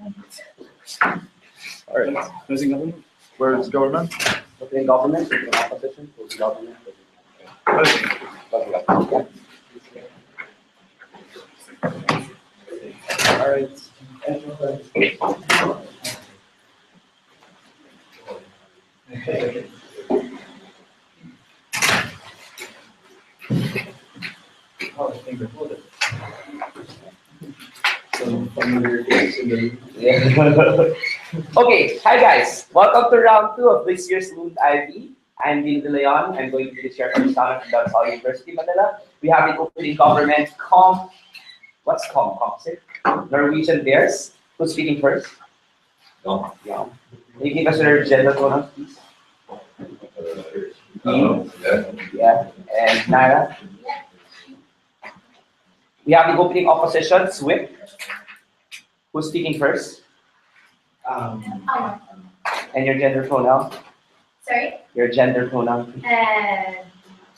All right. Closing government. Where's government? Opening government, opening opposition, closing government. Closing. All right. Oh, I think recorded. Okay, hi guys. Welcome to round 2 of this year's Lund IV. I'm Dean De Leon. I'm going to be the chair from Stanford from Del Sol University, Manila. We have the opening government what's composite? Norwegian Bears. Who's speaking first? No. Yeah. Can you give us your gender pronouns, please? Yeah. And Nara? We have the opening opposition, SWIP. Who's speaking first? And your gender pronoun? Sorry? Your gender pronoun?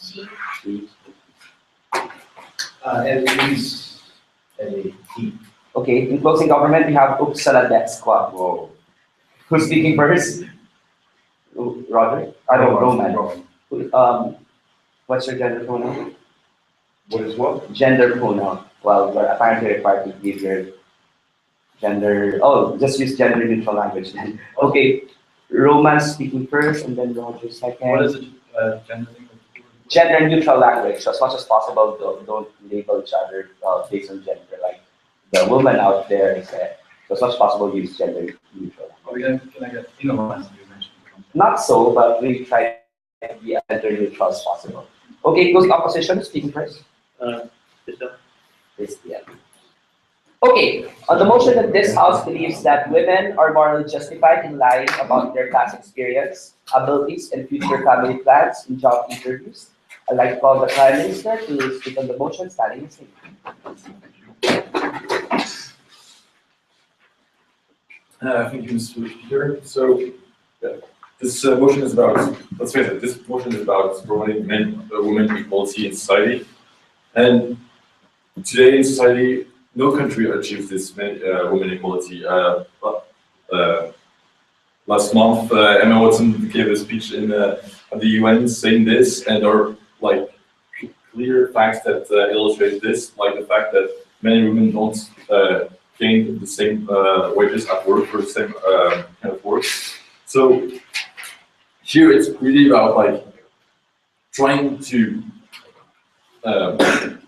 She. She. Elise. L-A-T. Okay, in closing government, we have Uppsala Death Squad. Whoa. Who's speaking first? Roger? I don't know, man. What's your gender pronoun? What is what? Gender pronoun. Well, you're apparently required to give your gender. Oh, just use gender neutral language then. Okay, Roman speaking first, and then Roger second. What is it? Gender thing? Gender neutral language. So as much as possible, don't label each other based on gender. Like the woman out there is so as much as possible, use gender neutral. Can I get you mentioned? Not so, but we try to be as gender neutral as possible. Okay, closing opposition, speaking first. Yeah. Okay, on the motion that this House believes that women are morally justified in lying about their past experience, abilities, and future family plans in job interviews, I'd like to call the Prime Minister to speak on the motion, standing in seat. Thank you, Mr. Speaker. So, this motion is about, let's face it, this motion is about promoting women equality in society. And today in society, no country achieves this women equality. Last month, Emma Watson gave a speech at the UN saying this, and there are like clear facts that illustrate this, like the fact that many women don't gain the same wages at work for the same kind of work. So here it's really about like trying to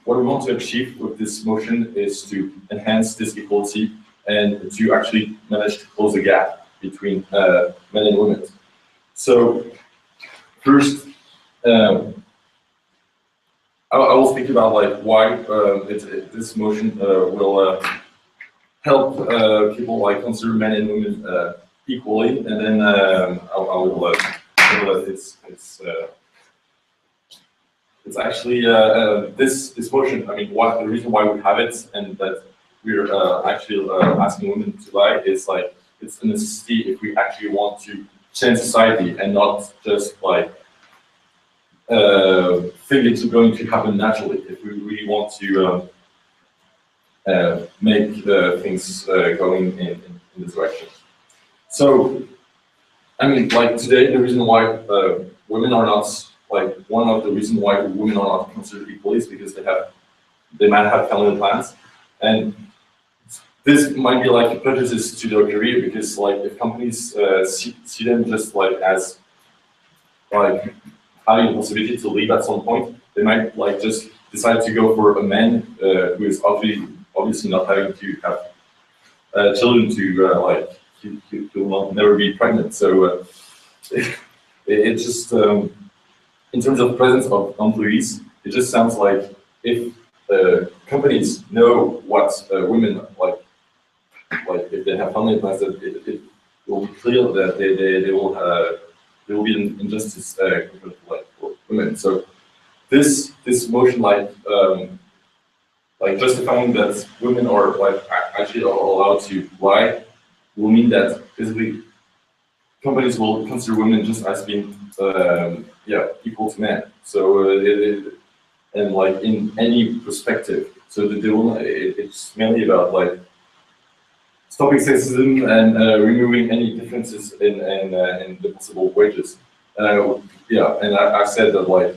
what we want to achieve with this motion is to enhance this equality and to actually manage to close the gap between men and women. So first, I will think about like why this motion will help people like consider men and women equally, and then I will know that it's actually this motion. I mean, the reason why we have it and that we're actually asking women to lie is like it's a necessity if we actually want to change society and not just like think it's going to happen naturally. If we really want to make things going in this direction. So, I mean, like today, the reason why women are not like one of the reasons why women are not considered equal is because they might have family plans, and this might be like a prejudice to their career because like if companies see them just like as like having the possibility to leave at some point, they might like just decide to go for a man who is obviously not having to have children to like he will never be pregnant. So it just in terms of presence of employees, it just sounds like if companies know what women like if they have family plans, that it will be clear that there will be an injustice like for women. So this motion like justifying that women are like actually allowed to lie will mean that basically companies will consider women just as being equal to men. So and like in any perspective, so that they will. It's mainly about like stopping sexism and removing any differences in the possible wages. Yeah, and I said that like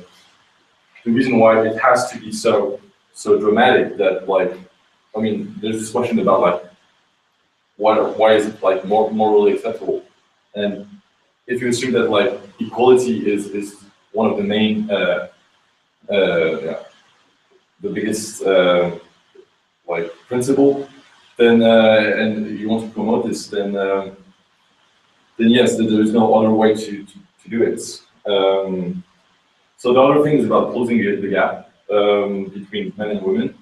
the reason why it has to be so dramatic that like I mean there's this question about like why is it like morally acceptable, and if you assume that like equality is one of the main yeah, the biggest like principle, then and you want to promote this, then yes, there is no other way to do it. So the other thing is about closing the gap between men and women.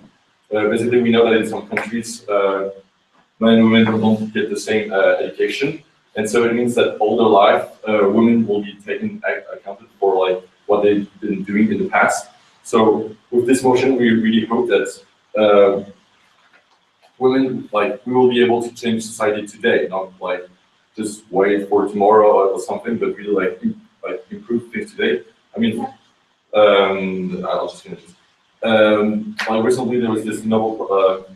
Basically, we know that in some countries, men and women don't get the same education, and so it means that all their life, women will be taken accounted for like what they've been doing in the past. So with this motion, we really hope that women, like, we will be able to change society today, not like just wait for tomorrow or something, but really like improve things today. I mean, I'll just finish this. Like recently there was this Nobel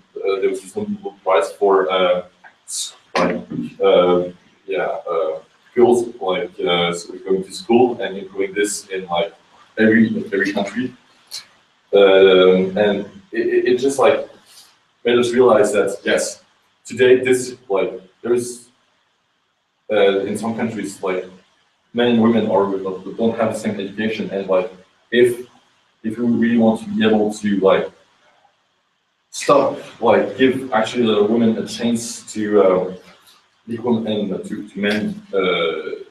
Prize for girls like going to school and improving this in like every country, and it just like made us realize that yes, today this like there's in some countries like men and women don't have the same education, and like if we really want to be able to like stop like give actually the women a chance to become and to men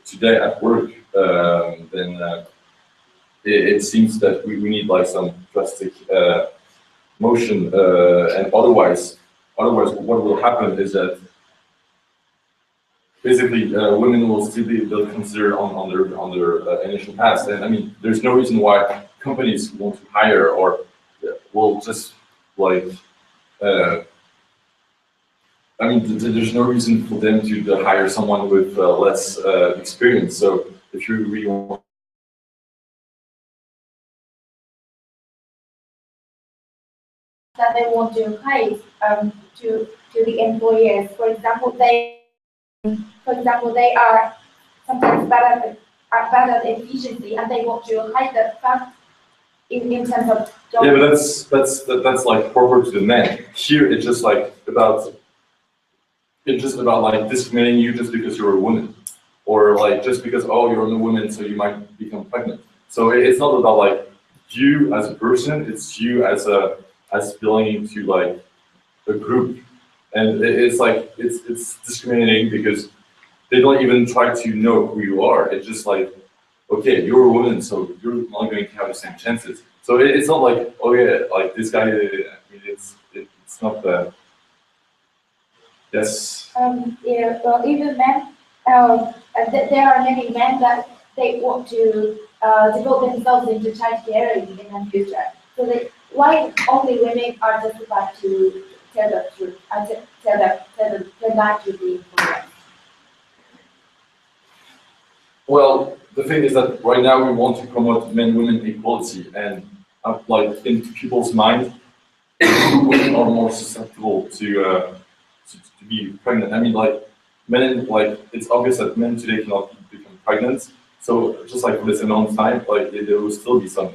today at work, then it seems that we need like some drastic motion, and otherwise what will happen is that basically women will still be considered on their initial past, and I mean there's no reason why companies want to hire or will just like I mean there's no reason for them to hire someone with less experience. So if you really want that they want to hire to the employers. For example, they are sometimes better at efficiency, and they want to hire the fast in terms of job. yeah, but that's like proper to the men. Here it's just like about like discriminating you just because you're a woman, or like just because oh you're a woman so you might become pregnant. So it's not about like you as a person, it's you as belonging to like a group, and it's like it's discriminating because they don't even try to know who you are. It's just like okay, you're a woman, so you're not going to have the same chances. So it's not like oh yeah, like this guy. I mean, it's not the yes. Yeah, well, even men, there are many men that they want to devote themselves into child caring in the future. So why only women are justified to tell the truth and tell the lie to the employer? Well, the thing is that right now we want to promote men-women equality, and like in people's mind, women are more susceptible to be pregnant. I mean, like men, like it's obvious that men today cannot become pregnant. So just like for this amount of time, like there will still be some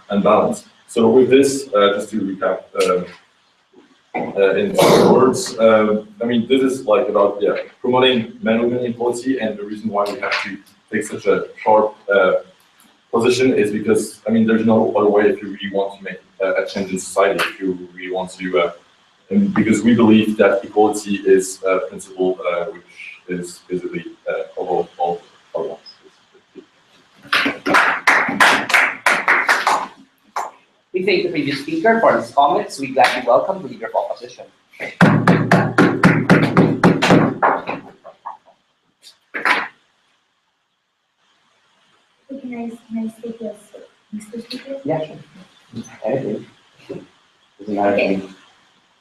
unbalance. So with this, just to recap. In short words, I mean, this is like about promoting men-women equality, and the reason why we have to take such a sharp position is because I mean, there's no other way if you really want to make a change in society. If you really want to, and because we believe that equality is a principle which is basically all ones. We thank the previous speaker for his comments. We gladly welcome the leader of opposition. Can I speak as Mr. Speaker? Yeah, sure. Anything. Doesn't matter to me.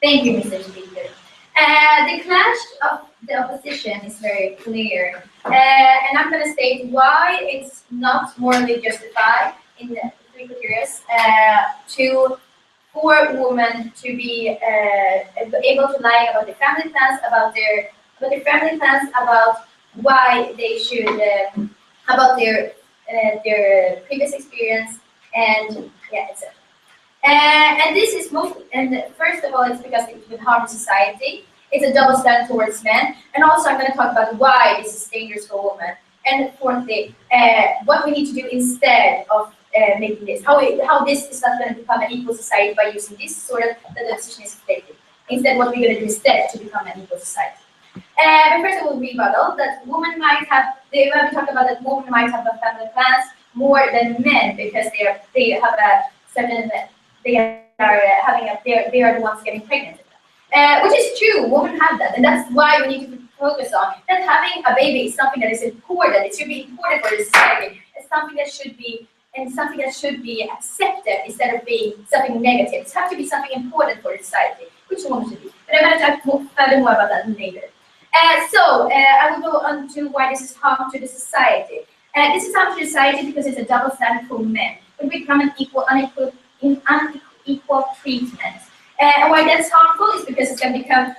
Thank you, Mr. Speaker. The clash of the opposition is very clear, and I'm going to state why it's not morally justified in the three criteria to for women to be able to lie about their family plans, about why they should, about their previous experience, and yeah, etc. And this is first of all, it's because it would harm society. It's a double standard towards men, and also I'm going to talk about why this is dangerous for women. And fourthly, what we need to do instead of making this, how this is not going to become an equal society by using this sort of that the decision is taken. Instead, what we're going to do instead to become an equal society. But first, I will rebuttal that women might have. They talk about that women might have a family plans more than men because they have a certain. They are the ones getting pregnant. Which is true, women have that, and that's why we need to focus on that having a baby is something that is important. It should be important for the society. It's something that should be accepted instead of being something negative. It has to be something important for the society, which women should be. But I'm going to talk further more about that later. I will go on to why this is harm to the society. This is harm to society because it's a double standard for men. We become unequal treatment. And why that's harmful is because it's going to become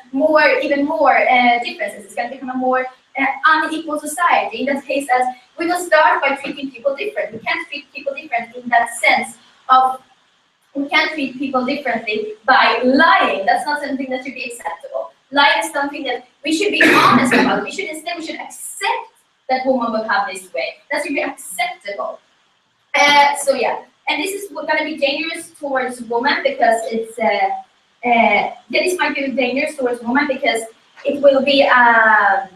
even more differences. It's going to become a more unequal society. In that case, as we will start by treating people different. We can't treat people different in that sense of we can't treat people differently by lying. That's not something that should be acceptable. Lying is something that we should be honest about. We should accept that women will have this way. That should be acceptable. So yeah, and this is going to be dangerous towards women because it's. This might be dangerous towards women because it will be that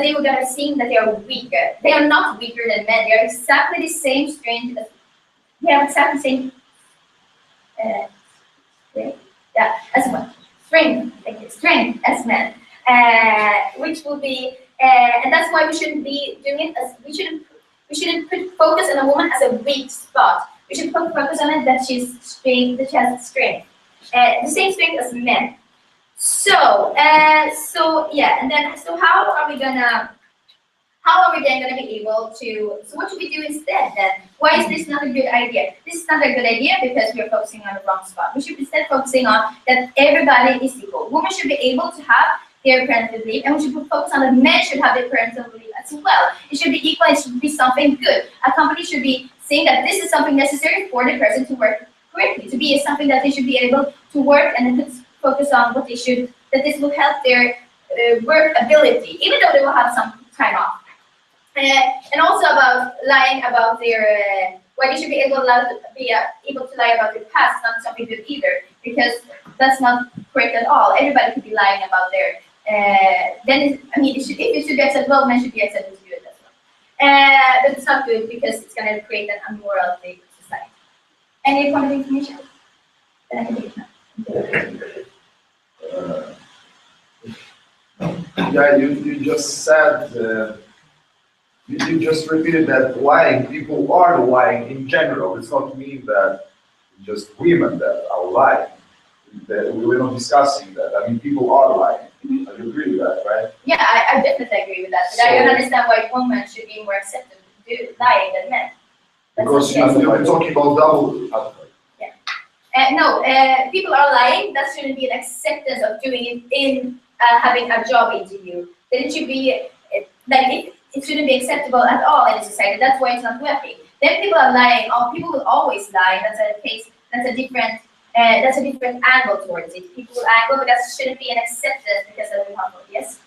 they will get seen that they are weaker. They are not weaker than men. They are exactly the same strength. They have exactly the same as men. Strength as men, which will be, and that's why we shouldn't be doing it as we shouldn't put focus on a woman as a weak spot. We should focus on it that she's strength, that she has strength, the same strength as men. So yeah, and then how are we then gonna be able to? So what should we do instead then? Why is this not a good idea? This is not a good idea because we are focusing on the wrong spot. We should instead focusing on that everybody is equal. Women should be able to have their parental leave, and we should focus on that men should have their parental leave as well. It should be equal. It should be something good. A company should be saying that this is something necessary for the person to work correctly, to be something that they should be able to work and then focus on what they should, that this will help their work ability, even though they will have some time off. And also about lying about their, why they should be able to lie about their past, not something good either, because that's not correct at all. Everybody could be lying about their, if it should be acceptable, men should be accepted to do it as well. But it's not good because it's going to create an unmoral society. Any point of information? Then I can take it now. Yeah, you just said, you just repeated that lying, people are lying in general. It's not mean that just women that are lying. That we're not discussing that. I mean, people are lying. Mm-hmm. You agree with that, right? Yeah, I definitely agree with that. But I don't understand why women should be more accepted to do lying than men. Because you're talking about double. No, people are lying. That shouldn't be an acceptance of doing it in having a job interview. Then it should be it shouldn't be acceptable at all in a society. That's why it's not working. Then people are lying. People will always lie. That's a case. That's a different angle towards it. People will angle, but that shouldn't be an acceptance because that will harmful. Yes.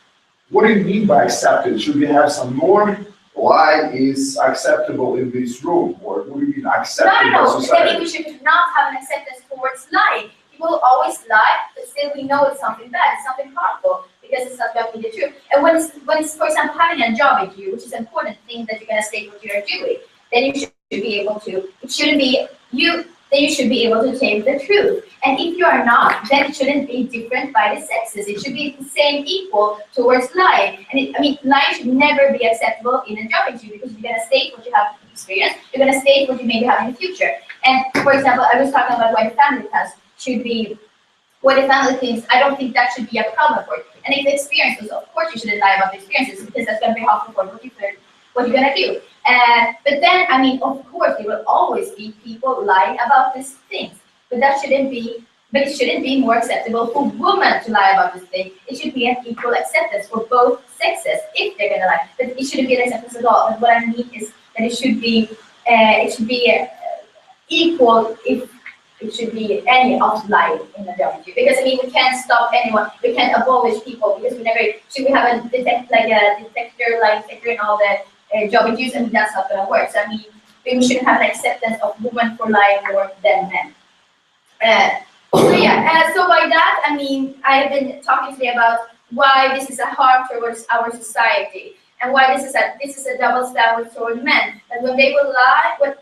What do you mean by acceptance? Should we have some more? Lie is acceptable in this room, or what do you mean acceptable No. society? Maybe we should not have an acceptance towards lying. People will always lie, but still we know it's something bad, it's something harmful, because it's not going to be the truth. And when it's, for example, having a job interview, which is an important thing that you're going to state what you're doing, then you should be able to, it shouldn't be you, then you should be able to tell the truth. And if you are not, then it shouldn't be different by the sexes. It should be the same equal towards lying. And lying should never be acceptable in a job interview because you're going to state what you have experienced, you're going to state what you maybe have in the future. And for example, I was talking about why the family test should be, what the family thinks, I don't think that should be a problem for it. And if the experiences, of course you shouldn't lie about the experiences because that's going to be helpful for what you're going to do. But then, I mean, of course, there will always be people lying about these things, but that shouldn't be. But it shouldn't be more acceptable for women to lie about this thing. It should be an equal acceptance for both sexes if they're gonna lie. But it shouldn't be an acceptance at all. But what I mean is that it should be equal if it should be any of lying in the job interview. Because I mean, we can't stop anyone. We can't abolish people because we never should we have a detector like detector in all the job interviews, and that's not gonna work. So I mean, we shouldn't have an acceptance of women for lying more than men. So yeah, so by that, I mean, I have been talking today about why this is a harm towards our society, and why this is a double standard toward men. That when they will lie, when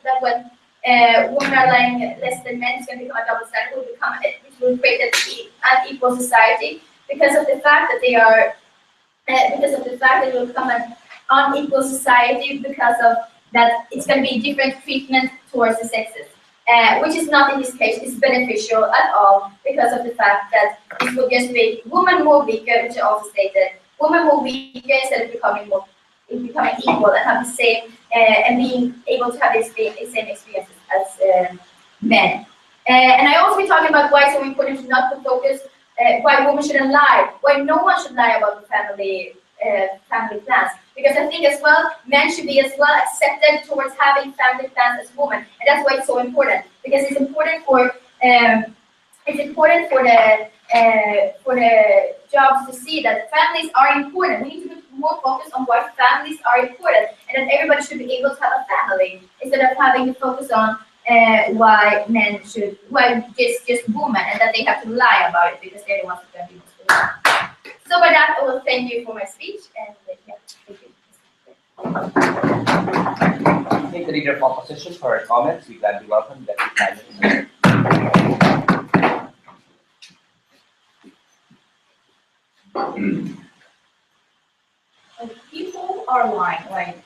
women are lying less than men, it's going to become a double standard. It will create an unequal society because of the fact that they are, because of the fact that it will become an unequal society because of that it's going to be different treatment towards the sexes. Which is not in this case is beneficial at all because of the fact that it will just make women more weaker, which I also stated, women more weaker instead of becoming equal and have the same and being able to have the same experiences as men. And I also be talking about why it's so important to not to focus why women shouldn't lie, why no one should lie about the family plans. Because I think as well, men should be as well accepted towards having family plans as women, and that's why it's so important. Because it's important for the jobs to see that families are important. We need to put more focus on why families are important, and that everybody should be able to have a family instead of having to focus on why just women, and that they have to lie about it because they're the ones who can be most. So by that, I will thank you for my speech, and yeah, thank you. Thank the leader of opposition for her comments. We gladly welcome the candidates. People are lying,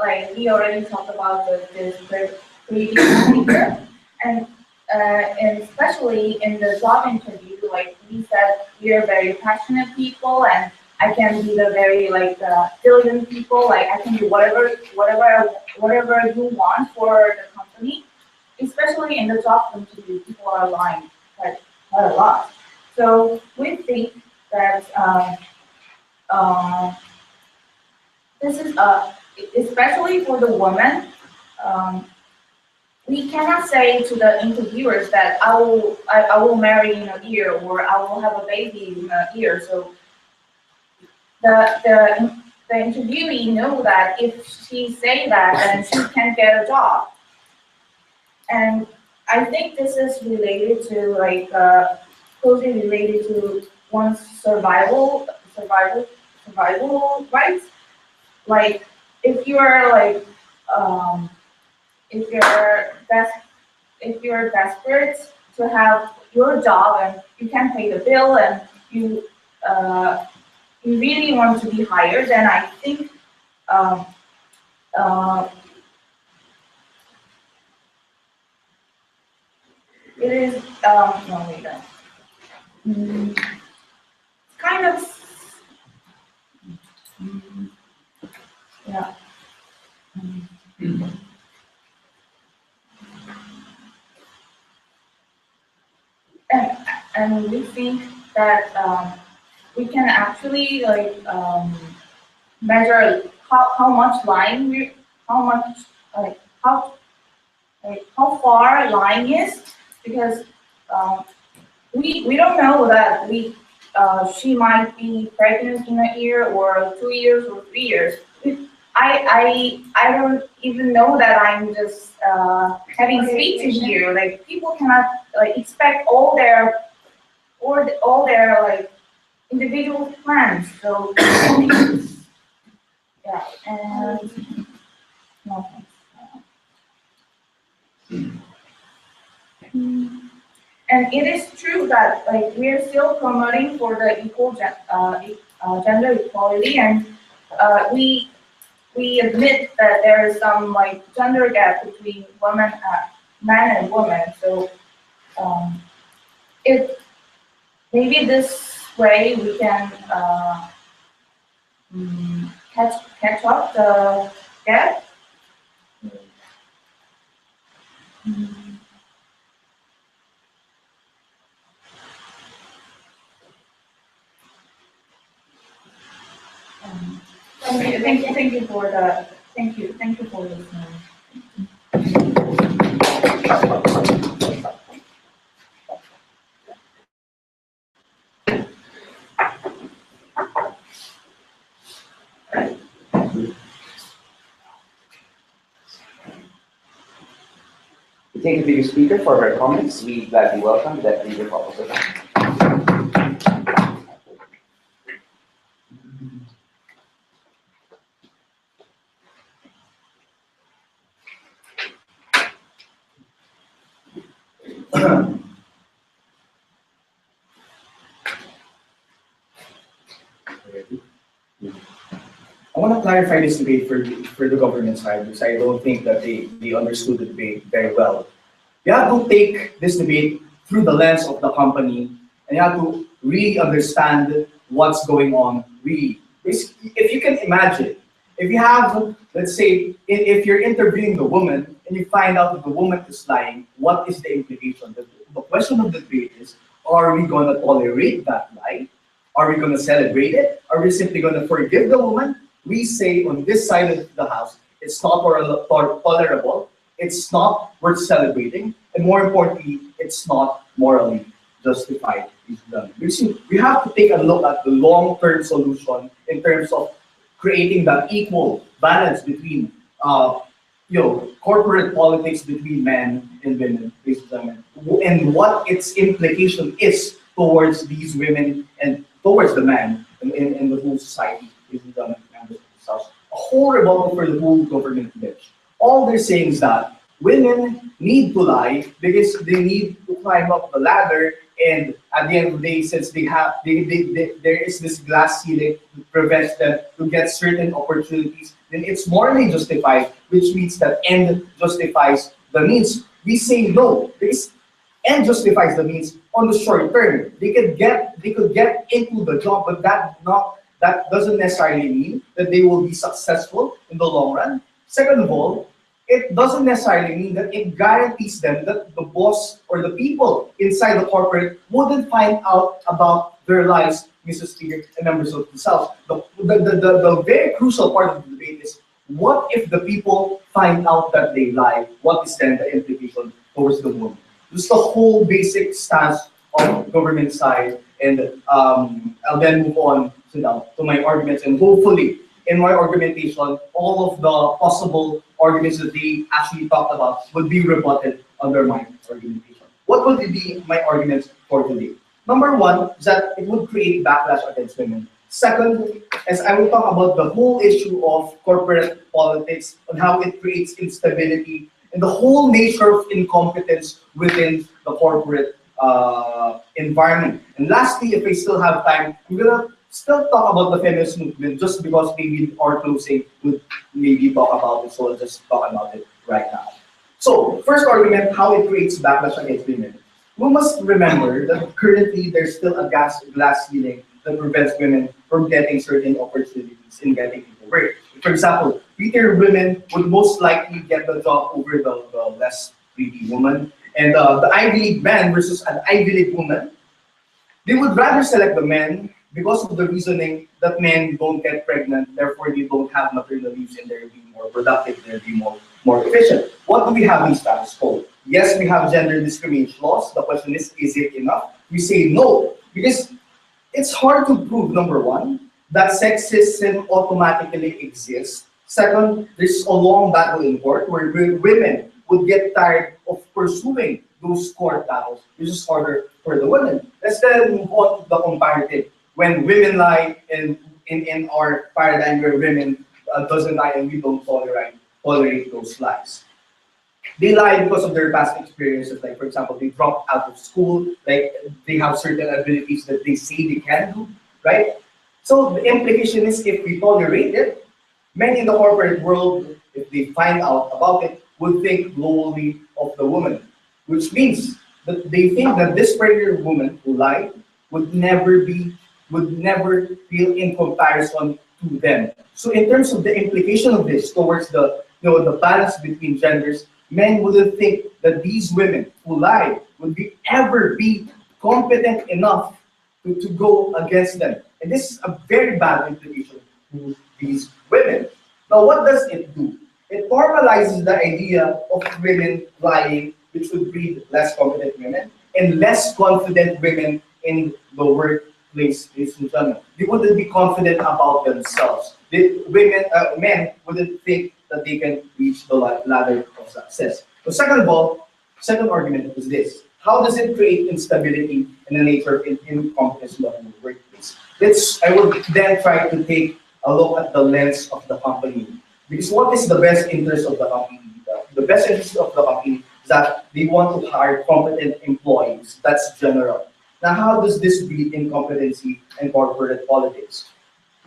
like we already talked about this previous speaker, and especially in the job interview, like we said, we are very passionate people, and I can be the very diligent people. Like I can do whatever you want for the company. Especially in the job interview, people are lying quite a lot. So we think that this is especially for the women. We cannot say to the interviewers that I will marry in a year or I will have a baby in a year. So the interviewee know that if she say that, then she can get a job. And I think this is related to closely related to one's survival rights. Like if you are if you're desperate to have your job and you can pay the bill and you really want to be hired, then I think it is no wait kind of yeah. And we think that we can actually measure how much lying how far lying is, because we don't know that she might be pregnant in a year or 2 years or 3 years. I don't even know that I'm just having speeches here. Like people cannot expect all their individual plans. So yeah, and no thanks. And it is true that we are still promoting for the equal gender equality, and we admit that there is some gender gap between men and women. So if maybe this way we can catch up the gap. Thank you for the, thank you for listening. We thank the previous speaker for her comments. We gladly welcome that leader proposal. I want to clarify this debate for the government side because I don't think that they understood the debate very well. You have to take this debate through the lens of the company and you have to really understand what's going on really. Basically, if you can imagine, if you have, let's say, if you're interviewing the woman and you find out that the woman is lying, what is the implication? The question of the debate is, are we going to tolerate that lie? Are we going to celebrate it? Are we simply going to forgive the woman? We say on this side of the house, it's not tolerable, it's not worth celebrating, and more importantly, it's not morally justified. We have to take a look at the long-term solution in terms of creating that equal balance between corporate politics between men and women, and what its implication is towards these women and towards the man in the whole society. A whole rebuttal for the whole government pitch. All they're saying is that women need to lie because they need to climb up the ladder, and at the end of the day, since there is this glass ceiling that prevents them to get certain opportunities, then it's morally justified, which means that end justifies the means. We say no, because end justifies the means on the short term. They could get into the job, but that doesn't necessarily mean that they will be successful in the long run. Second of all, it doesn't necessarily mean that it guarantees them that the boss or the people inside the corporate wouldn't find out about their lives, Mr. Speaker, and members of the House. The very crucial part of the debate is, what if the people find out that they lie? What is then the implication towards the woman? This is the whole basic stance of government side, and I'll then move on to my arguments, and hopefully in my argumentation, all of the possible arguments that they actually talked about would be rebutted under my argumentation. What would be my arguments for today? Number one is that it would create backlash against women. Second, as I will talk about the whole issue of corporate politics and how it creates instability and the whole nature of incompetence within the corporate environment. And lastly, if I still have time, I'm gonna still talk about the feminist movement just because maybe our closing would maybe talk about it, so I'll just talk about it right now. So, first argument, how it creates backlash against women. We must remember that currently there's still a glass ceiling that prevents women from getting certain opportunities in getting into work. For example, prettier women would most likely get the job over the less pretty woman. And the Ivy League man versus an Ivy League woman, they would rather select the men because of the reasoning that men don't get pregnant, therefore they don't have maternal leaves and they're being more productive, they're being more efficient. What do we have in status quo? Yes, we have gender discrimination laws. The question is it enough? We say no, because it's hard to prove, number one, that sexism automatically exists. Second, there's a long battle in court where women would get tired of pursuing those court battles, which is harder for the women. Let's then move on to the comparative. When women lie in our paradigm where women doesn't lie and we don't tolerate those lies. They lie because of their past experiences, like for example, they dropped out of school, like they have certain abilities that they say they can do, right? So the implication is if we tolerate it, men in the corporate world, if they find out about it, would think lowly of the woman, which means that they think that this particular woman who lied would never feel in comparison to them. So in terms of the implication of this towards the balance between genders, men wouldn't think that these women who lie would ever be competent enough to go against them. And this is a very bad implication to these women. Now, what does it do? It normalizes the idea of women lying, which would breed less competent women and less confident women in the workplace. Ladies and gentlemen, they wouldn't be confident about themselves. Men wouldn't think that they can reach the ladder of success. So second of all, second argument is this: how does it create instability in the nature of incompetence in the whole workplace? I will then try to take a look at the lens of the company. Because what is the best interest of the company? The best interest of the company is that they want to hire competent employees. That's general. Now, how does this breed incompetency and corporate politics?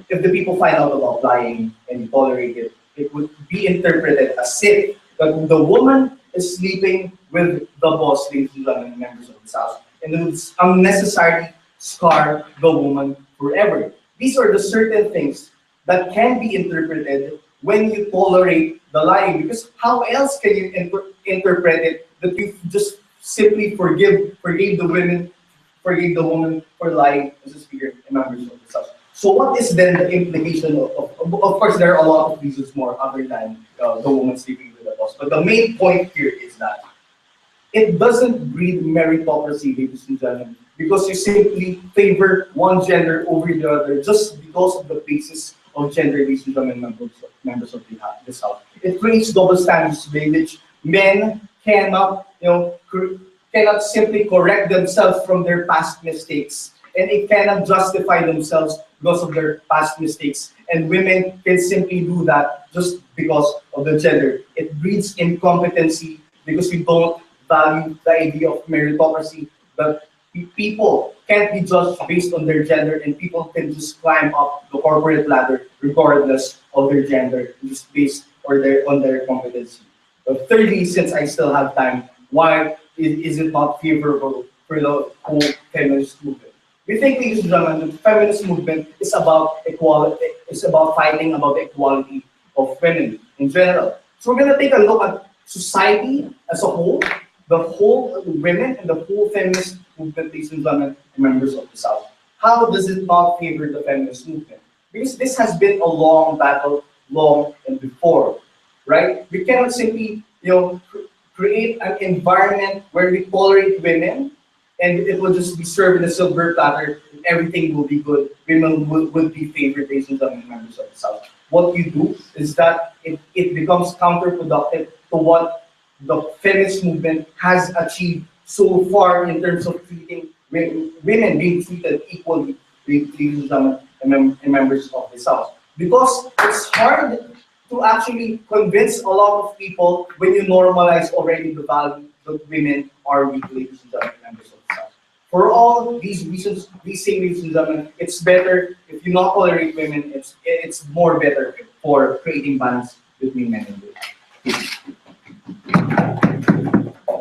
If the people find out about lying and tolerate it, it would be interpreted as if that the woman is sleeping with the boss, ladies and gentlemen, members of this house, and it would unnecessarily scar the woman forever. These are the certain things that can be interpreted when you tolerate the lying, because how else can you interpret it that you just simply forgave the woman for lying as a speaker and members of the house. So what is then the implication of course there are a lot of reasons more other than the woman sleeping with the boss, but the main point here is that it doesn't breed meritocracy, ladies and gentlemen, because you simply favor one gender over the other just because of the basis of gender, ladies and gentlemen, members of this house. It creates double standards today, which men cannot, cannot simply correct themselves from their past mistakes, and it cannot justify themselves because of their past mistakes. And women can simply do that just because of the gender. It breeds incompetency because we don't value the idea of meritocracy, that people can't be judged based on their gender, and people can just climb up the corporate ladder regardless of their gender, just based on their competency. But thirdly, since I still have time, why is it not favorable for the whole feminist movement? We think, ladies and gentlemen, the feminist movement is about equality. It's about fighting about the equality of women in general. So we're gonna take a look at society as a whole, the whole women and the whole feminist movement, ladies and gentlemen, and members of the South. How does it not favor the feminist movement? Because this has been a long battle, long and before, right? We cannot simply, create an environment where we tolerate women and it will just be served in a silver platter and everything will be good. Women will be favored, ladies and gentlemen, members of the South. What you do is that it becomes counterproductive to what the feminist movement has achieved so far in terms of treating women being treated equally, ladies and gentlemen, and members of this house. Because it's hard to actually convince a lot of people when you normalize already the value that women are weak, ladies and gentlemen, members of this house. For all these reasons, we say, ladies and gentlemen, it's better if you not tolerate women. It's more better for creating balance between men and women.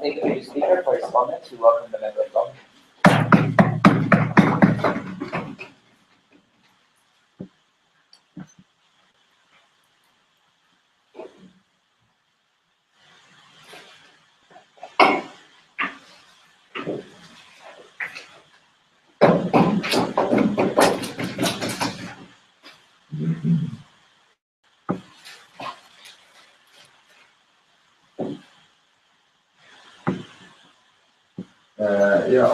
Thank you, Mr. Speaker, for his comments. We welcome the member of government.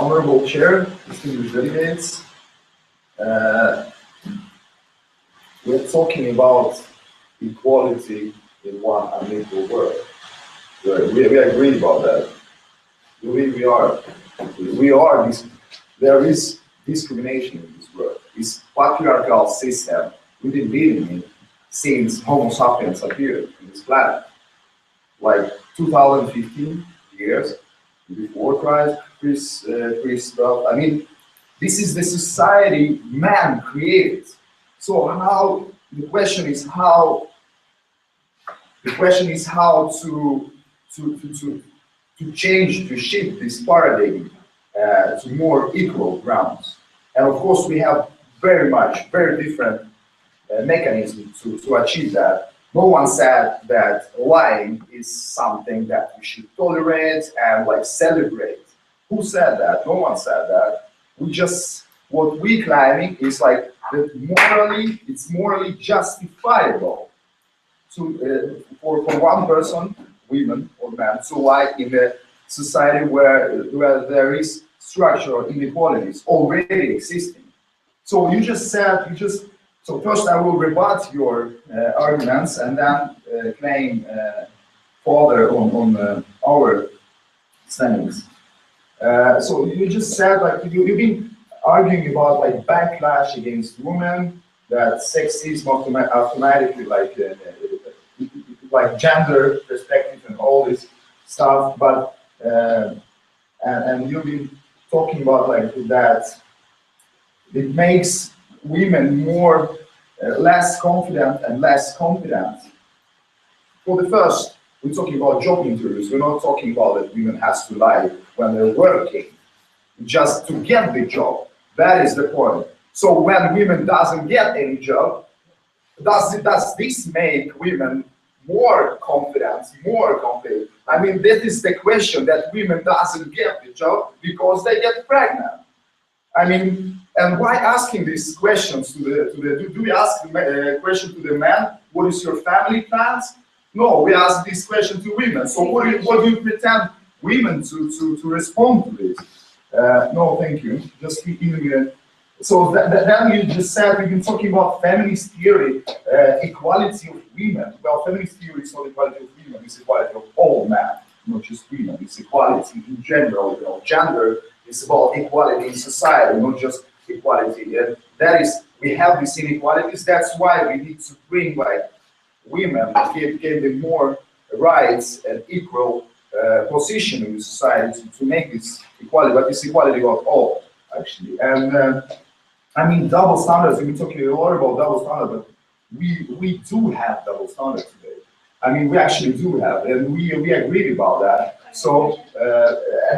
Honorable Chair, distinguished delegates, we're talking about equality in one unequal world. We agree about that. There is discrimination in this world. This patriarchal system we've been living in since Homo sapiens appeared on this planet. Like 2015 years before Christ, I mean, this is the society man created. So the question is how to change, to shift this paradigm to more equal grounds. And of course, we have very different mechanisms to achieve that. No one said that lying is something that we should tolerate and like celebrate. Who said that? No one said that. We just, what we claiming is like that morally, it's morally justifiable for one person, women or men, to lie in a society where there is structural inequalities already existing. So you just said, so first I will rebut your arguments and then claim further on our standings. So you just said like you've been arguing about like backlash against women, that sexism automatically like gender perspective and all this stuff, but and you've been talking about like that it makes women more less confident and less competent. For the first, we're talking about job interviews. We're not talking about that women has to lie when they're working, just to get the job. That is the point. So when women doesn't get any job, does this make women more confident, more confident? I mean, this is the question, that women doesn't get the job because they get pregnant. I mean, and why asking these questions to the do we ask the question to the man, what is your family plans? No, we ask this question to women. So what do you pretend women to respond to this? No, thank you. Just keep giving it. So then you just said we've been talking about feminist theory, equality of women. Well, feminist theory is not equality of women; it's equality of all men, not just women. It's equality in general. You know, gender is about equality in society, not just equality. And that is, we have these inequalities. That's why we need to bring like women, give them more rights and equal position in society to make this equality. But this equality about all, actually. And I mean, double standards. We've been talking a lot about double standards, but we do have double standards today. I mean, we actually do have, and we agree about that. So,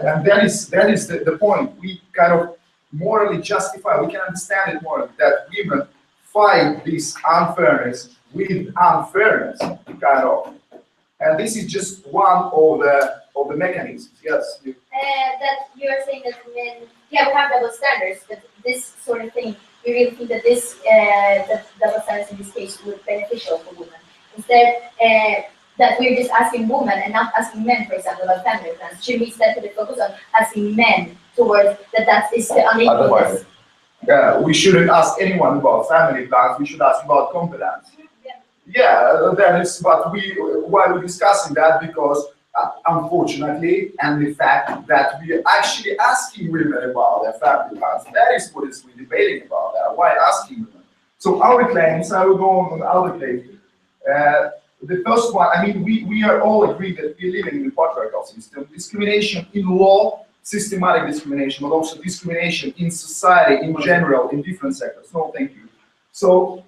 and that is the point. We kind of morally justify. We can understand it more that women fight this unfairness with unfairness, kind of. And this is just one of the mechanisms. Yes. That you are saying that men, yeah, we have double standards, but this sort of thing, you really think that this the double standards in this case would be beneficial for women? Instead, that we're just asking women and not asking men, for example, about family plans. Should we instead put the focus on asking men towards that is the unequalness? Yeah, we shouldn't ask anyone about family plans. We should ask about competence. Yeah, that is. But why we're discussing that, because unfortunately, and the fact that we are actually asking women about their family plans, that is what is we're debating about. Why asking women? So our claims, I will go on our claims. The first one, I mean, we are all agreed that we're living in a patriarchal system. Discrimination in law, systematic discrimination, but also discrimination in society in general, in different sectors. No, thank you. So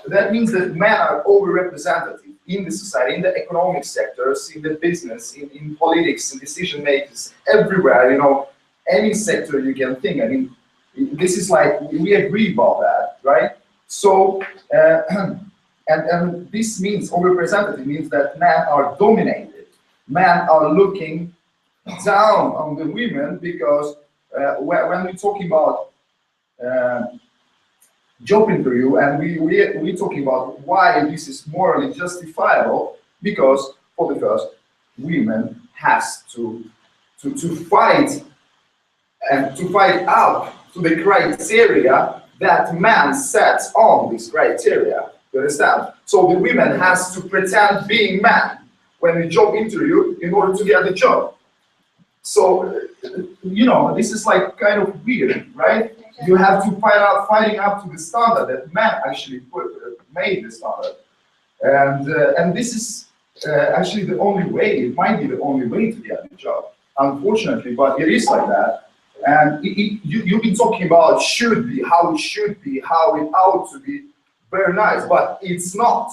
that means that men are overrepresented in the society, in the economic sectors, in the business, in politics, in decision makers, everywhere, you know, any sector you can think. I mean, this is like, we agree about that, right? So, and this means, overrepresented means that men are dominated. Men are looking down on the women because when we're talking about job interview, and we're talking about why this is morally justifiable, because for the first, women has to fight and to fight out to the criteria that man sets on this criteria. You understand? So the women has to pretend being man when we job interview in order to get the job. So you know, this is like kind of weird, right? You have to fighting up to the standard that man actually made the standard, and this is actually the only way. It might be the only way to get the job, unfortunately, but it is like that. And you've been talking about should be, how it should be, how it ought to be. Very nice, but it's not.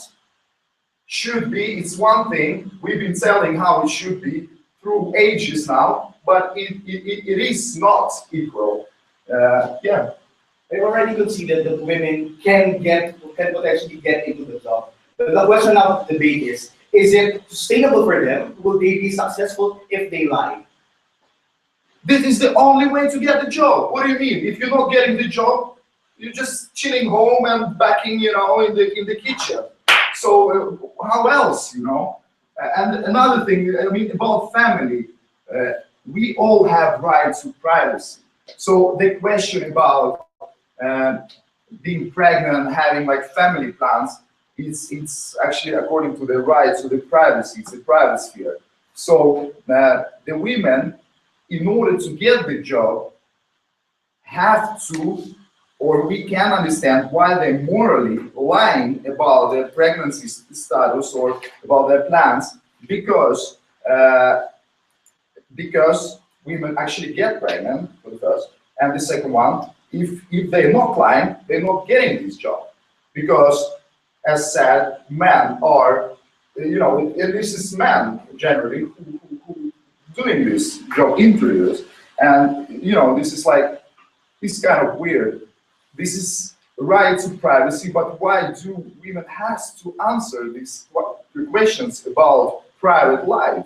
Should be, it's one thing. We've been telling how it should be through ages now, but it is not equal. Yeah. I already could see that the women can potentially get into the job. The question of the debate is it sustainable for them? Will they be successful if they lie? This is the only way to get the job. What do you mean? If you're not getting the job, you're just chilling home and backing, in the kitchen. So how else, And another thing, I mean, about family, we all have rights to privacy. So the question about being pregnant, having like family plans, it's actually according to the rights to the privacy. It's a private sphere. So the women, in order to get the job, have to, or we can understand why they're morally lying about their pregnancy status or about their plans, because women actually get pregnant, for the first, and the second one, if they're not lying, they're not getting this job, because, as said, men are, this is men generally who doing this job interviews, and this is like, this is kind of weird. This is right to privacy, but why do women have to answer these questions about private life?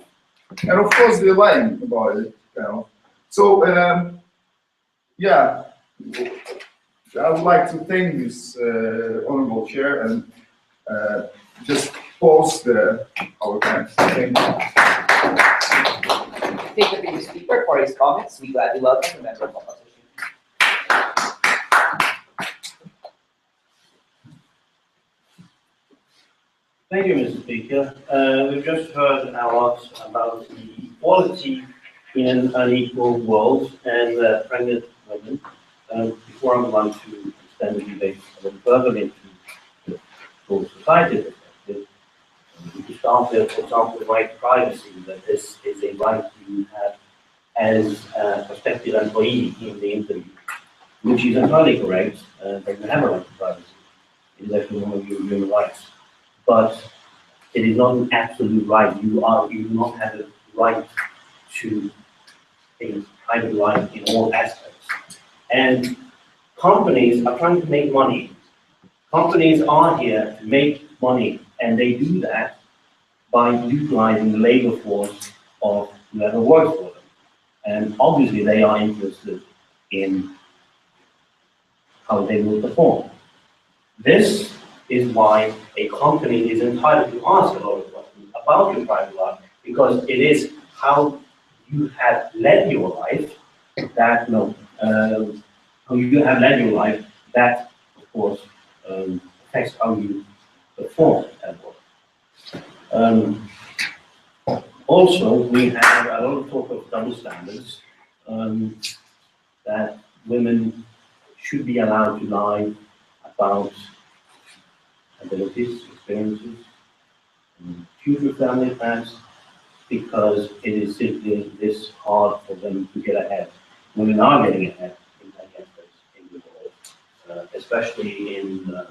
And of course they're lying about it. So yeah, I would like to thank this honorable chair and just post our thanks. Thank you. Thank the previous speaker for his comments. We gladly welcome the member of opposition. Thank you, Mr. Speaker. We've just heard a lot about the equality in an unequal world and pregnant women. Before I move on to extend the debate a little further into the whole society perspective, we could start with, for example, the right to privacy, that this is a right you have as a prospective employee in the interview, which is entirely correct, that you have a right to privacy. It is actually one of your human rights. But it is not an absolute right. You do not have a right to a private life in all aspects. And companies are trying to make money. Companies are here to make money, and they do that by utilizing the labor force of whoever works for them. And obviously they are interested in how they will perform. This is why a company is entitled to ask a lot of questions about your private life, because it is how you have led your life that, how you have led your life that, of course, affects how you perform at work. Also, we have a lot of talk of double standards, that women should be allowed to lie about abilities, experiences, future family plans, because it is simply this hard for them to get ahead. Women are getting ahead in many aspects in the world, especially in the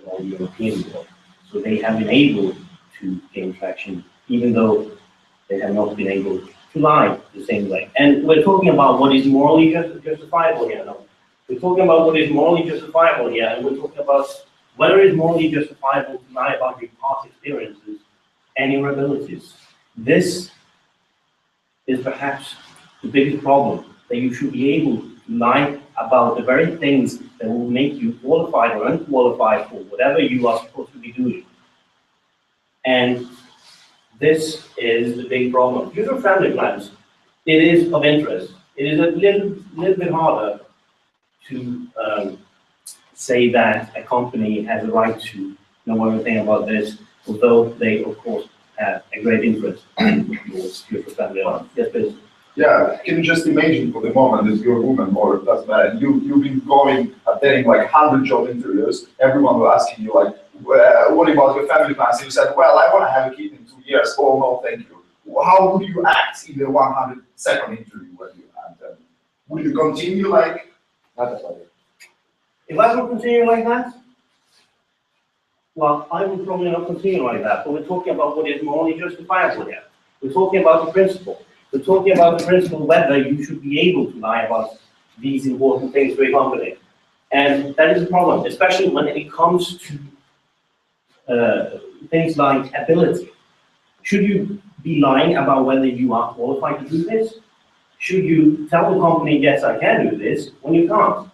whole European world. So they have been able to gain traction, even though they have not been able to lie the same way. And we're talking about what is morally justifiable here. No? We're talking about what is morally justifiable here, and we're talking about whether it's morally justifiable to lie about your past experiences and your abilities. This is perhaps the biggest problem, that you should be able to lie about the very things that will make you qualified or unqualified for whatever you are supposed to be doing. And this is the big problem. Future family plans, it is of interest. It is a little bit harder to say that a company has a right to know everything about this, although they, of course, have a great interest in future family life. Yes, please. Yeah, can you just imagine for the moment that you're a woman or it doesn't matter, you've been going, attending like 100 job interviews, everyone will asking you like, what about your family plans? And you said, well, I want to have a kid in 2 years. Oh, no, thank you. How would you act in the 102nd interview when you had them? Would you continue like, If I would continue like that, well, I would probably not continue like that, but we're talking about what is morally justifiable here. We're talking about the principle. We're talking about the principle whether you should be able to lie about these important things to a company. And that is a problem, especially when it comes to things like ability. Should you be lying about whether you are qualified to do this? Should you tell the company, yes, I can do this, when you can't?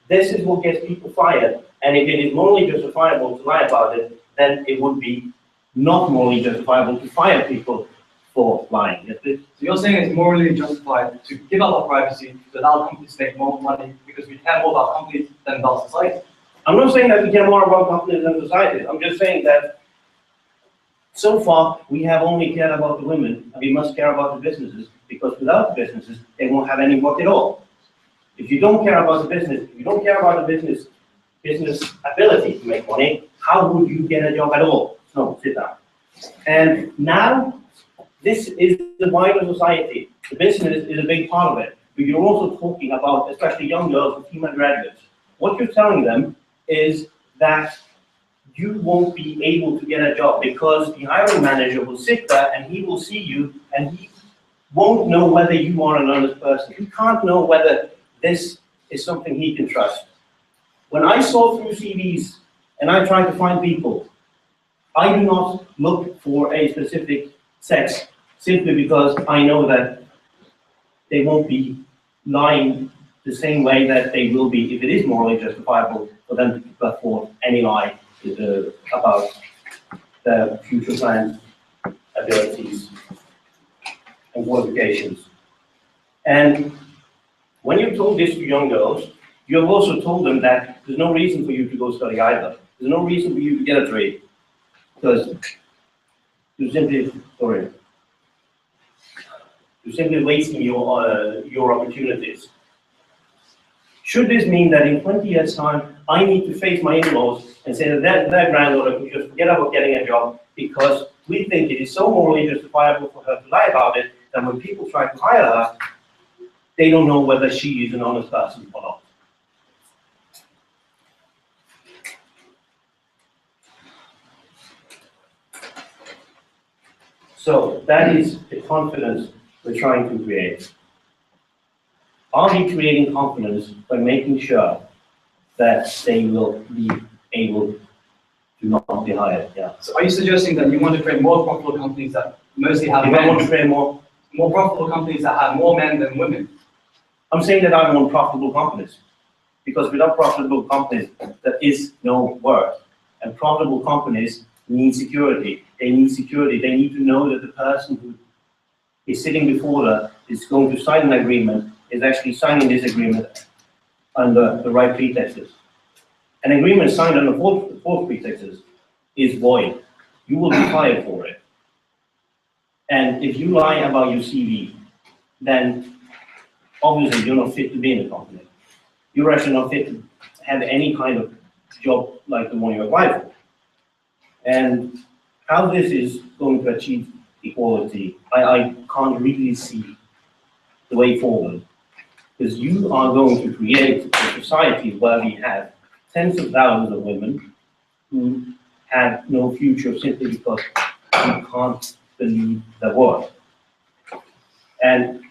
This is what gets people fired, and if it is morally justifiable to lie about it, then it would be not morally justifiable to fire people for lying. Yes, please? So you're saying it's morally justified to give up our privacy to allow companies to make more money because we care more about companies than about society? I'm not saying that we care more about companies than society. I'm just saying that so far we have only cared about the women, and we must care about the businesses, because without the businesses, they won't have any work at all. If you don't care about the business, if you don't care about the business ability to make money, how would you get a job at all? No, sit down. And now, this is the wider society. The business is a big part of it. But you're also talking about, especially young girls and female graduates. What you're telling them is that you won't be able to get a job because the hiring manager will sit there and he will see you and he won't know whether you are an honest person. He can't know whether this is something he can trust. When I saw through CVs and I tried to find people, I do not look for a specific sex simply because I know that they won't be lying the same way that they will be if it is morally justifiable for them to put forth any lie about their future plans, abilities, and qualifications. And when you told this to young girls, you have also told them that there's no reason for you to go study either. There's no reason for you to get a trade because you're simply wasting your opportunities. Should this mean that in 20 years' time, I need to face my in-laws and say that their granddaughter can just forget about getting a job because we think it is so morally justifiable for her to lie about it that when people try to hire her, they don't know whether she is an honest person or not. So that is the confidence we're trying to create. Are we creating confidence by making sure that they will be able to not be hired? Yeah. So are you suggesting that you want to create more profitable companies that mostly have If I want to create more profitable companies that have more men than women? I'm saying that I want profitable companies, because without profitable companies, there is no work. And profitable companies need security. They need security. They need to know that the person who is sitting before them is going to sign an agreement, is actually signing this agreement under the right pretexts. An agreement signed under false pretexts is void. You will be fired for it. And if you lie about your CV, then obviously you're not fit to be in a company. You're actually not fit to have any kind of job like the one you applied for. And how this is going to achieve equality, I can't really see the way forward. Because you are going to create a society where we have tens of thousands of women who have no future simply because we can't believe their word. And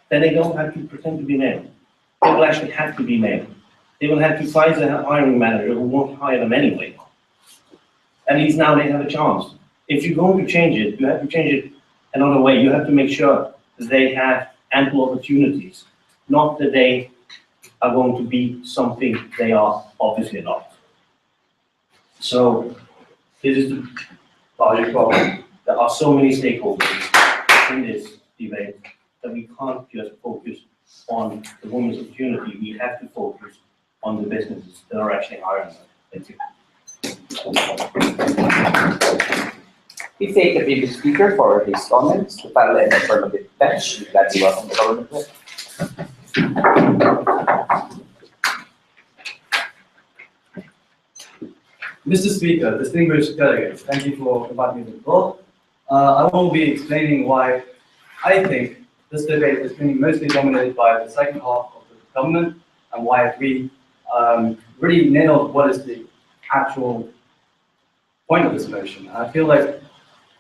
then they don't have to pretend to be male. They will actually have to be male. They will have to fight the hiring manager who won't hire them anyway. At least now they have a chance. If you're going to change it, you have to change it another way. You have to make sure that they have ample opportunities, not that they are going to be something they are obviously not. So this is the larger problem. There are so many stakeholders in this debate that we can't just focus on the women's opportunity. We have to focus on the businesses that are actually hiring them. Thank you. We thank the previous speaker for his comments. The panel and affirmative bench, we gladly welcome the government with. Mr. Speaker, distinguished delegates, thank you for inviting me to the floor. I will be explaining why I think this debate is being mostly dominated by the second half of the government and why we really nailed what is the actual point of this motion. I feel like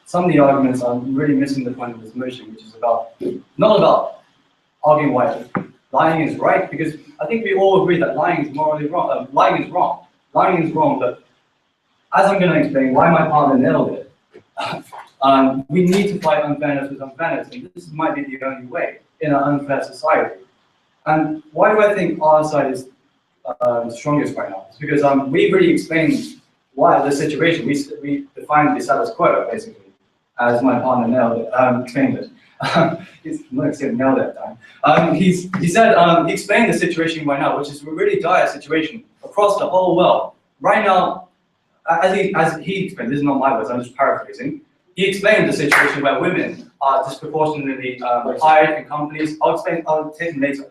some of the arguments are really missing the point of this motion, which is not about arguing why lying is right, because I think we all agree that lying is morally wrong. Lying is wrong. lying is wrong, but as I'm going to explain why my partner nailed it, we need to fight unfairness with unfairness, and this might be the only way in an unfair society. And why do I think our side is strongest right now? It's because we've really explained why the situation. We defined the status quo basically, as my partner explained it. He's not saying nailed it that time. He explained the situation right now, which is a really dire situation across the whole world. Right now, as he explained, this is not my words, I'm just paraphrasing. He explained the situation where women are disproportionately hired in companies. I'll take them later.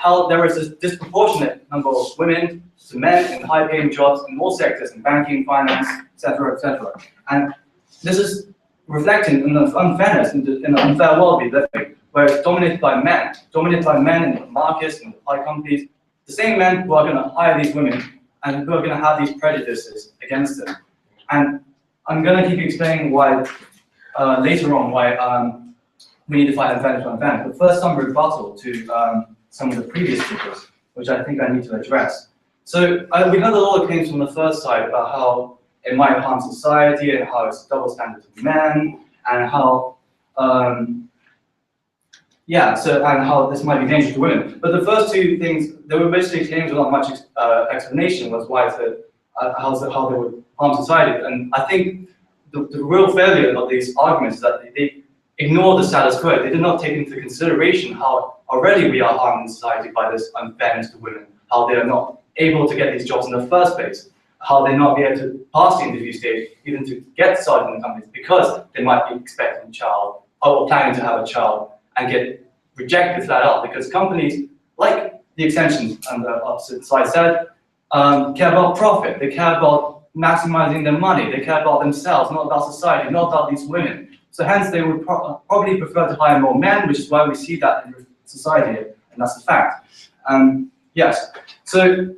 How there is a disproportionate number of women to men in high-paying jobs in all sectors, in banking, finance, etc., etc. And this is reflecting in the unfairness in the unfair world we live in, where it's dominated by men in the markets and high companies, the same men who are going to hire these women and who are going to have these prejudices against them. And I'm going to keep explaining why later on why we need to fight unfairness with unfairness. But first, some rebuttal to some of the previous speakers, which I think I need to address. So we heard a lot of claims from the first side about how it might harm society and how it's double standards of men and how and how this might be dangerous to women. But the first two things, they were basically claims without much explanation was why how they would harm society. And I think the real failure of these arguments is that they ignore the status quo. They did not take into consideration how already we are harming society by this unfairness to women, how they are not able to get these jobs in the first place, how they not be able to pass the interview stage, even to get started in companies, because they might be expecting a child or planning to have a child and get rejected flat out, because companies, like the extension and the opposite side said, care about profit, they care about maximizing their money, they care about themselves, not about society, not about these women. So hence they would probably prefer to hire more men, which is why we see that in society, and that's a fact. Yes, so,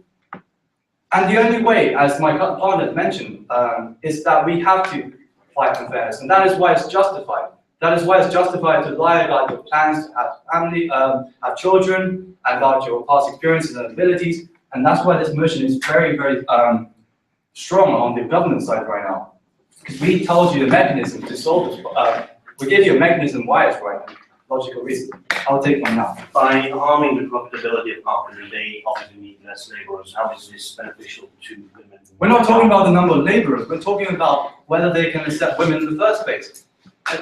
and the only way, as my partner mentioned, is that we have to fight unfairness, and that is why it's justified. That is why it's justified to lie about your plans to have family, have children, and about your past experiences and abilities, and that's why this motion is very, very strong on the government side right now. Because we told you the mechanism to solve this. We gave you a mechanism why it's right, logical reason. I'll take one now. By harming the profitability of companies, they obviously need less laborers. How is this beneficial to women? We're not talking about the number of laborers. We're talking about whether they can accept women in the first place.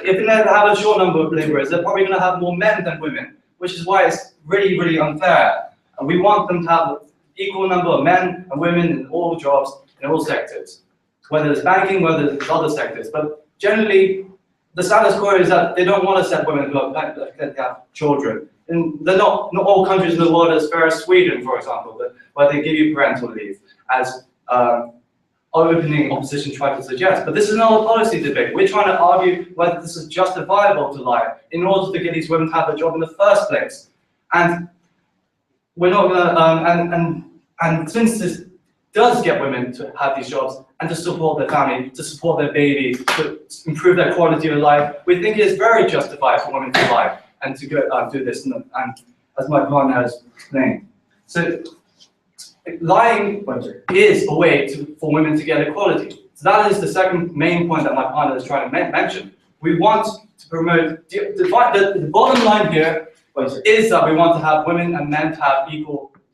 If they have a short number of laborers, they're probably going to have more men than women, which is why it's really, really unfair. And we want them to have an equal number of men and women in all jobs, in all sectors, whether it's banking, whether it's other sectors. But generally, the status quo is that they don't want to accept women who have children. And they're not all countries in the world as fair as Sweden, for example, where they give you parental leave, as opening opposition tried to suggest. But this is not a policy debate. We're trying to argue whether this is justifiable to lie in order to get these women to have a job in the first place. And we're not going to, and since this does get women to have these jobs and to support their family, to support their baby, to improve their quality of life, we think it is very justified for women to lie and to go do this. And as my partner has explained, so lying is a way for women to get equality. So that is the second main point that my partner is trying to mention. We want to promote the bottom line here is that we want to have women and men to have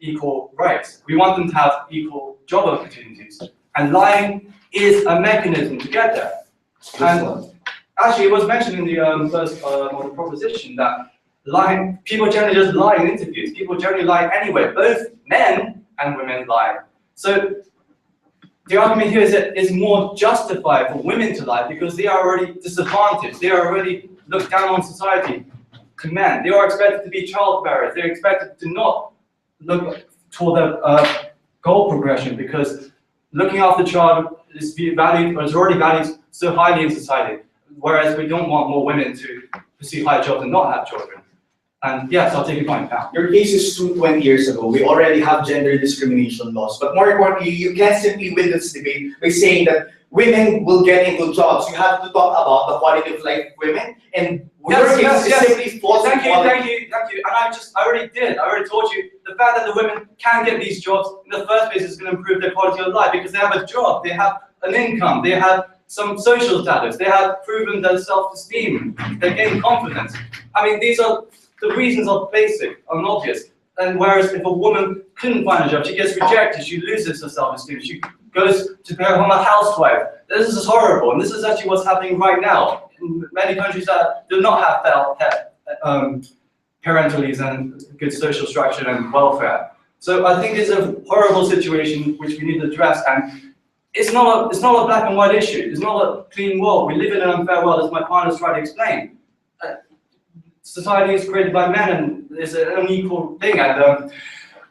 equal rights. We want them to have equal job opportunities. And lying is a mechanism to get there. And actually, it was mentioned in the first of the proposition that lying, people generally just lie in interviews. People generally lie anyway. Both men and women lie. So the argument here is that it's more justified for women to lie because they are already disadvantaged. They are already looked down on society to men. They are expected to be child bearers. They're expected to not look toward the goal progression because looking after the child is valued or is already valued so highly in society. Whereas we don't want more women to pursue high jobs and not have children. And yes, I'll take your point now. Your case is true 20 years ago. We already have gender discrimination laws. But more importantly, you can't simply win this debate by saying that women will get into jobs. You have to talk about the quality of life of women. And yes. simply false Thank you. And I already told you the fact that the women can get these jobs in the first place is going to improve their quality of life because they have a job, they have an income, they have some social status, they have proven their self-esteem, they gain confidence. I mean, these are the reasons are basic and obvious. And whereas if a woman couldn't find a job, she gets rejected, she loses her self-esteem, she goes to become a housewife. This is horrible, and this is actually what's happening right now in many countries that do not have parental leaves and good social structure and welfare. So I think it's a horrible situation which we need to address, and it's not a black and white issue. It's not a clean world. We live in an unfair world, as my partner's tried to explain. Society is created by men, and it's an unequal thing. And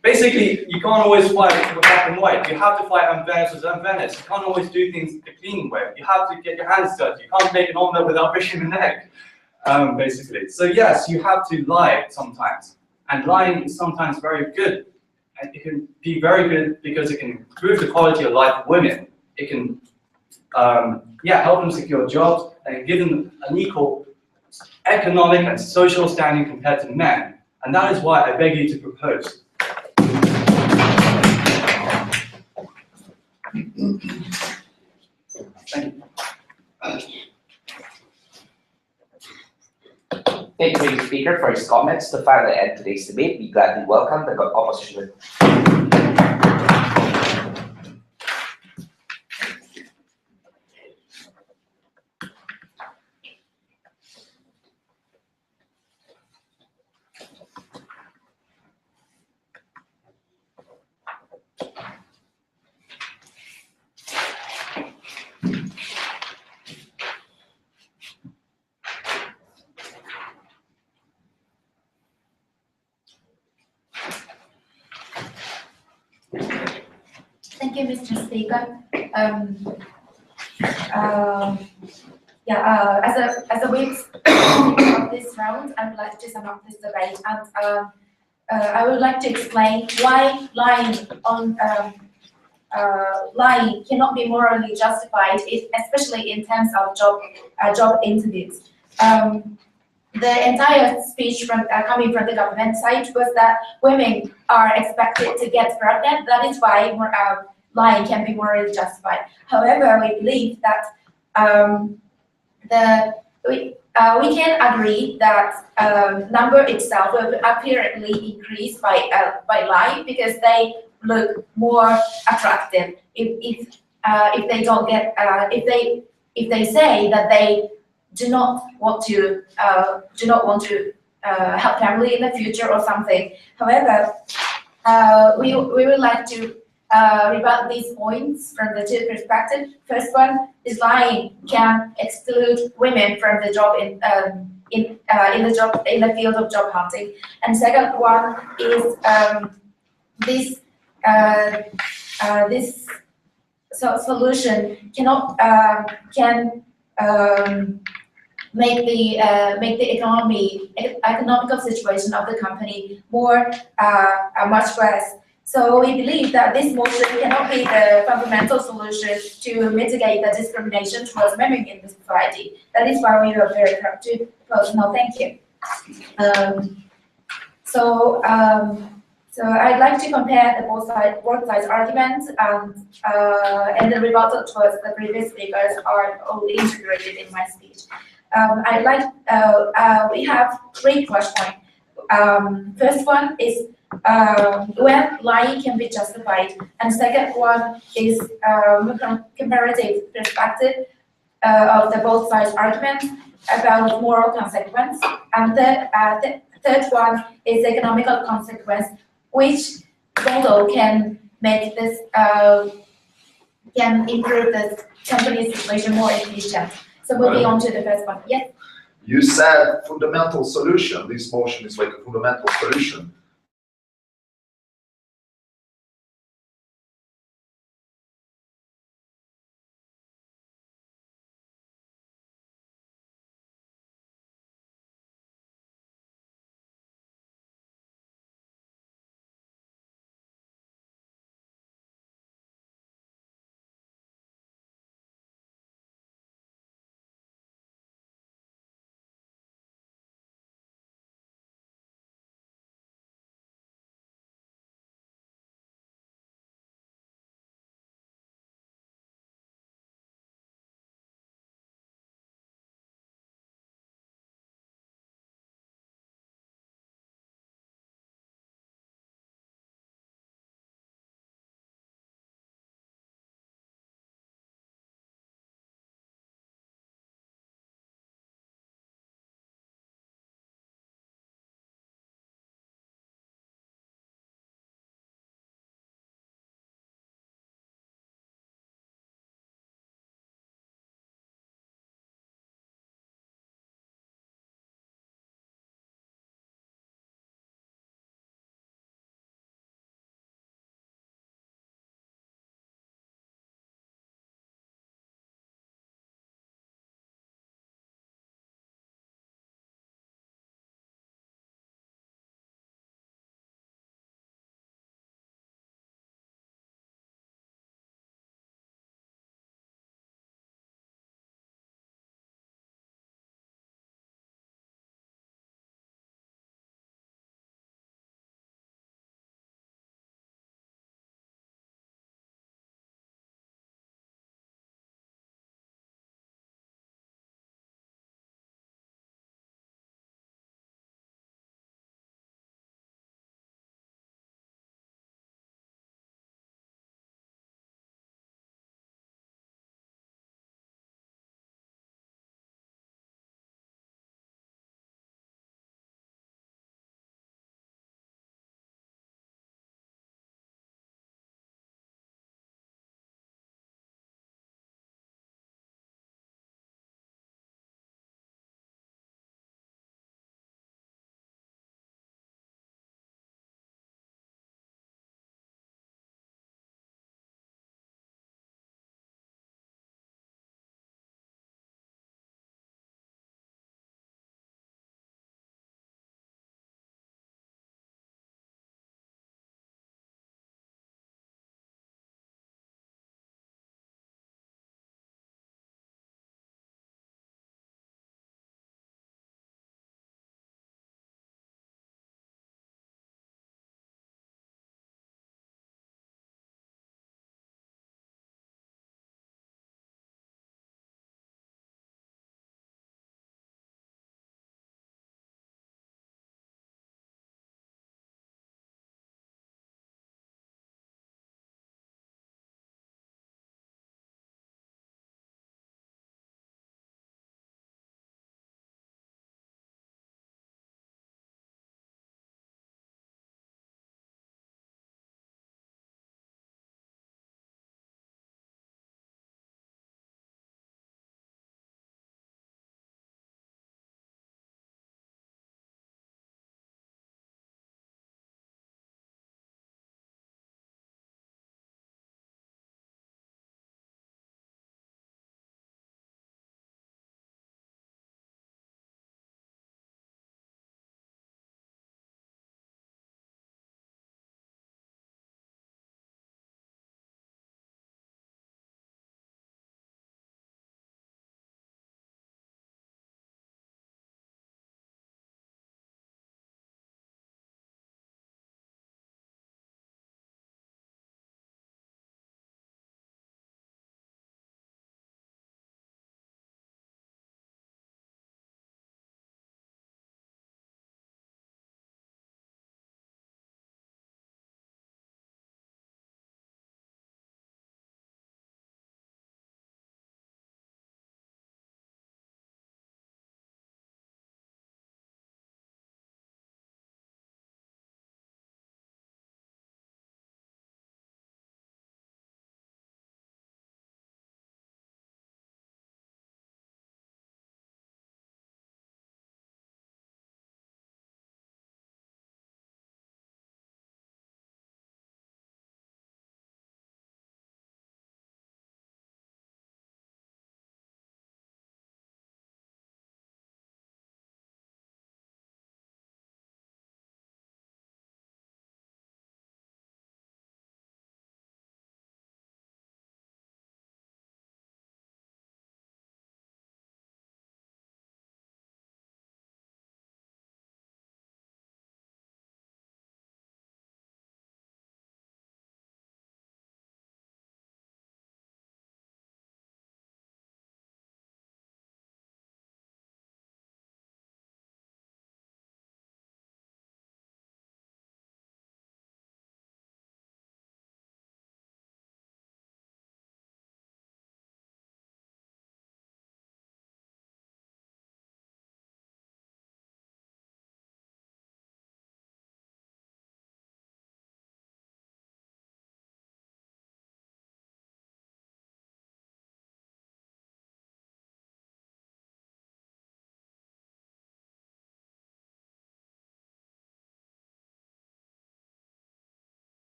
basically, you can't always fight for black and white. You have to fight unfairness with unfairness. You can't always do things the clean way. You have to get your hands dirty. You can't make an omelette without breaking an egg, basically. So yes, you have to lie sometimes, and lying is sometimes very good. And it can be very good because it can improve the quality of life of women. It can, help them secure jobs and give them an equal economic and social standing compared to men. And that is why I beg you to propose. Thank you. Thank you, Mr. Speaker, for his comments. To finally end today's debate, we gladly welcome the opposition. Thank you, Mr. Speaker. As a way of this round, I would like to sum up this debate, and I would like to explain why lying cannot be morally justified, especially in terms of job interviews. The entire speech coming from the government side was that women are expected to get pregnant. That is why lying can be morally justified. However, we believe that we can agree that number itself will apparently increase by lying because they look more attractive. If they don't get if they say that they do not want to help family in the future or something. However, we would like to rebut these points from the two perspectives. First one is lying can exclude women from the job in the field of job hunting, and second one is this solution cannot make the economical situation of the company much worse. So we believe that this motion cannot be the fundamental solution to mitigate the discrimination towards women in the society. That is why we are very proud to propose. No, thank you. So I'd like to compare the both sides arguments, and the rebuttal towards the previous speakers are all integrated in my speech. We have 3 questions. First one is when lying can be justified, and second one is comparative perspective of the both sides arguments about moral consequence, and third one is economical consequence, which model can make this can improve the company's situation more efficient. So moving on to the first one. Yes. You said fundamental solution. This motion is like a fundamental solution.